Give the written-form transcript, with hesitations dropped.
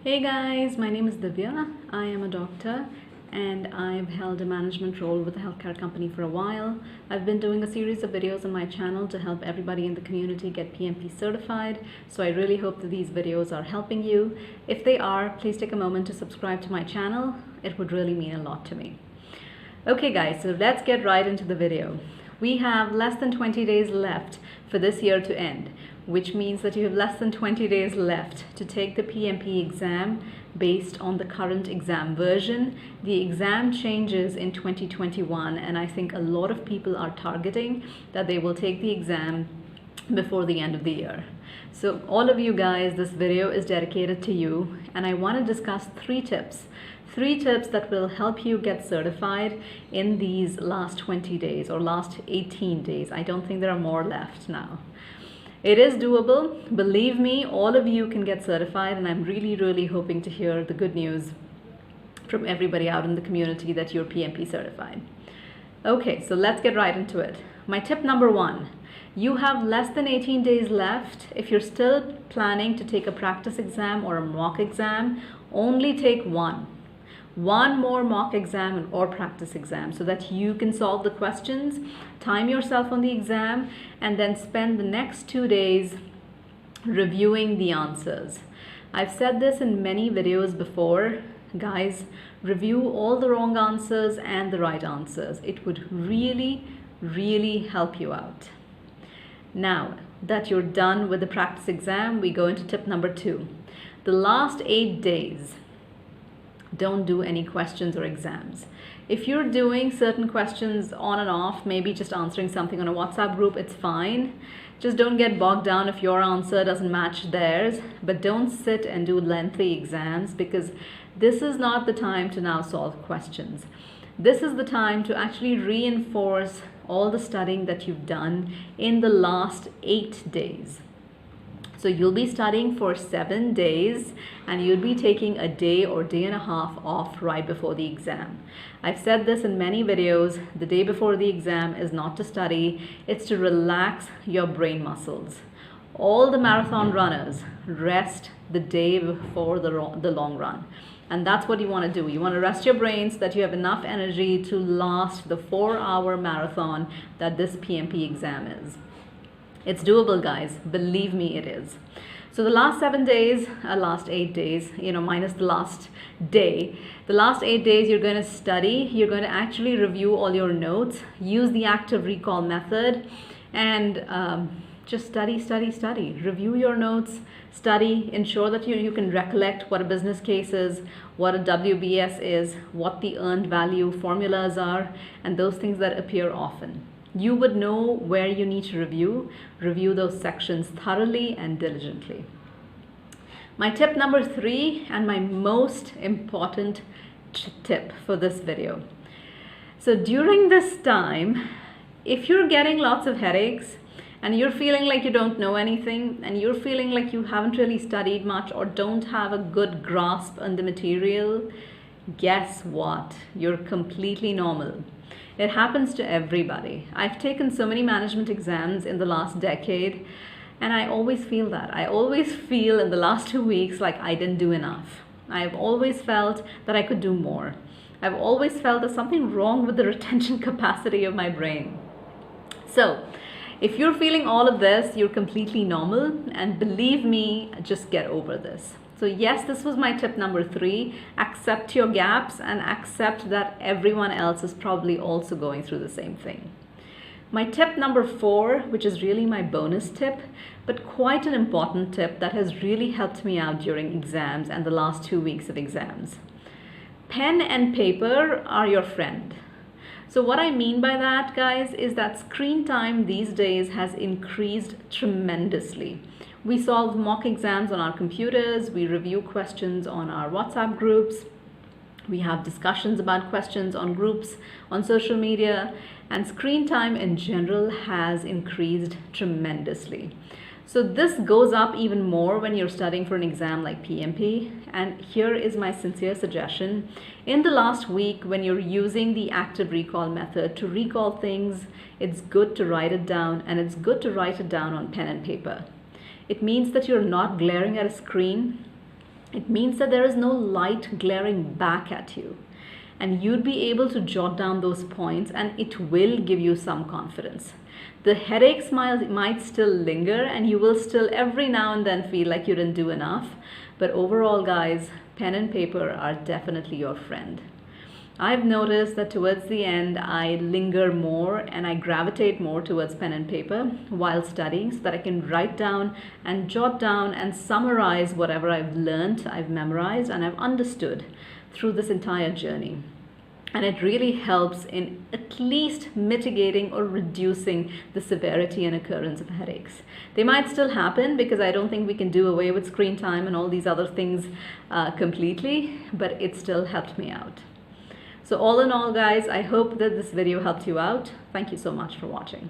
Hey guys, my name is Divya. I am a doctor and I've held a management role with a healthcare company for a while. I've been doing a series of videos on my channel to help everybody in the community get PMP certified. So I really hope that these videos are helping you. If they are, please take a moment to subscribe to my channel. It would really mean a lot to me. Okay guys, so let's get right into the video. We have less than 20 days left for this year to end, which means that you have less than 20 days left to take the PMP exam based on the current exam version. The exam changes in 2021, and I think a lot of people are targeting that they will take the exam before the end of the year. So all of you guys, this video is dedicated to you, and I want to discuss three tips that will help you get certified in these last 20 days or last 18 days. I don't think there are more left now. It is doable. Believe me, all of you can get certified, and I'm really hoping to hear the good news from everybody out in the community that you're PMP certified. Okay, so let's get right into it. My tip number one, you have less than 18 days left. If you're still planning to take a practice exam or a mock exam, only take one more mock exam or practice exam so that you can solve the questions, time yourself on the exam, and then spend the next 2 days reviewing the answers. I've said this in many videos before. Guys, review all the wrong answers and the right answers. It would really help you out. Now that you're done with the practice exam, we go into tip number two. The last 8 days, don't do any questions or exams. If you're doing certain questions on and off, maybe just answering something on a WhatsApp group, it's fine. Just don't get bogged down if your answer doesn't match theirs, but don't sit and do lengthy exams, because this is not the time to now solve questions. This is the time to actually reinforce all the studying that you've done in the last 8 days. So you'll be studying for 7 days, and you'll be taking a day or day and a half off right before the exam. I've said this in many videos. The day before the exam is not to study, it's to relax your brain muscles. All the marathon runners rest the day before the long run. And that's what you want to do. You want to rest your brain so that you have enough energy to last the 4-hour marathon that this PMP exam is. It's doable, guys. Believe me, it is. So the last 7 days, last 8 days, minus the last day. The last 8 days, you're going to study. You're going to actually review all your notes, use the active recall method, and just study. Review your notes, study, ensure that you can recollect what a business case is, what a WBS is, what the earned value formulas are, and those things that appear often. You would know where you need to review those sections thoroughly and diligently. My tip number 3, and my most important tip for this video. So during this time, if you're getting lots of headaches and you're feeling like you don't know anything, and you're feeling like you haven't really studied much or don't have a good grasp on the material, guess what? You're completely normal. It happens to everybody. I've taken so many management exams in the last decade, and I always feel that. I always feel in the last 2 weeks like I didn't do enough. I've always felt that I could do more. I've always felt there's something wrong with the retention capacity of my brain. So if you're feeling all of this, you're completely normal, and believe me, just get over this. So yes, this was my tip number 3. Accept your gaps and accept that everyone else is probably also going through the same thing. My tip number 4, which is really my bonus tip, but quite an important tip that has really helped me out during exams and the last 2 weeks of exams. Pen and paper are your friend. So what I mean by that, guys, is that screen time these days has increased tremendously. We solve mock exams on our computers, we review questions on our WhatsApp groups, we have discussions about questions on groups, on social media, and screen time in general has increased tremendously. So this goes up even more when you're studying for an exam like PMP, and here is my sincere suggestion. In the last week, when you're using the active recall method to recall things, it's good to write it down, and it's good to write it down on pen and paper. It means that you're not glaring at a screen. It means that there is no light glaring back at you. And you'd be able to jot down those points, and it will give you some confidence. The headaches might still linger, and you will still every now and then feel like you didn't do enough. But overall, guys, pen and paper are definitely your friend. I've noticed that towards the end, I linger more and I gravitate more towards pen and paper while studying, so that I can write down and jot down and summarize whatever I've learned, I've memorized, and I've understood through this entire journey. And it really helps in at least mitigating or reducing the severity and occurrence of headaches. They might still happen, because I don't think we can do away with screen time and all these other things completely, but it still helped me out. So all in all, guys, I hope that this video helped you out. Thank you so much for watching.